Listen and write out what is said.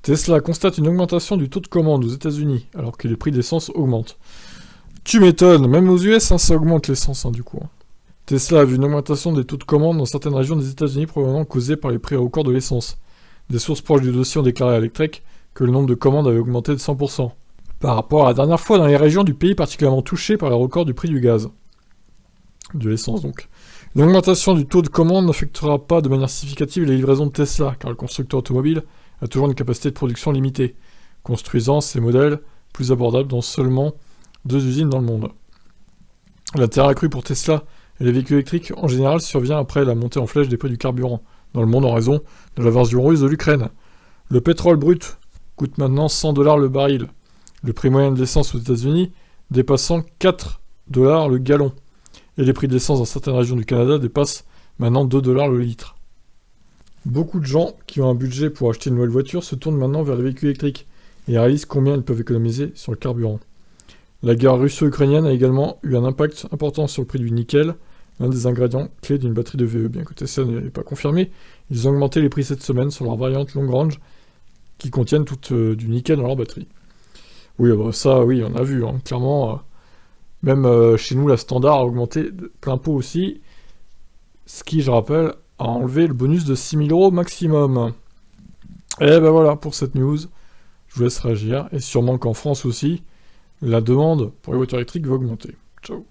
Tesla constate une augmentation du taux de commande aux États-Unis alors que les prix de l'essence augmentent. Tu m'étonnes, même aux US, ça augmente l'essence du coup. Tesla a vu une augmentation des taux de commande dans certaines régions des États-Unis probablement causée par les prix records de l'essence. Des sources proches du dossier ont déclaré à Electrek que le nombre de commandes avait augmenté de 100%, par rapport à la dernière fois dans les régions du pays particulièrement touchées par les records du prix du gaz. De l'essence donc. L'augmentation du taux de commande n'affectera pas de manière significative les livraisons de Tesla, car le constructeur automobile a toujours une capacité de production limitée, construisant ses modèles plus abordables dans seulement 2 usines dans le monde. L'intérêt accru pour Tesla et les véhicules électriques en général survient après la montée en flèche des prix du carburant dans le monde en raison de l'invasion russe de l'Ukraine. Le pétrole brut coûte maintenant $100 le baril, le prix moyen de l'essence aux États-Unis dépassant $4 le gallon, et les prix de l'essence dans certaines régions du Canada dépassent maintenant $2 le litre. Beaucoup de gens qui ont un budget pour acheter une nouvelle voiture se tournent maintenant vers les véhicules électriques et réalisent combien ils peuvent économiser sur le carburant. La guerre russo-ukrainienne a également eu un impact important sur le prix du nickel, l'un des ingrédients clés d'une batterie de VE. Bien que Tesla ne l'ait pas confirmé, ils ont augmenté les prix cette semaine sur leur variante long range qui contiennent toutes du nickel dans leur batterie. Oui, ça, oui, on a vu, clairement. Même chez nous, la Standard a augmenté de plein pot aussi, ce qui, je rappelle, a enlevé le bonus de 6 000 € maximum. Et ben voilà pour cette news. Je vous laisse réagir, et sûrement qu'en France aussi, la demande pour les voitures électriques va augmenter. Ciao.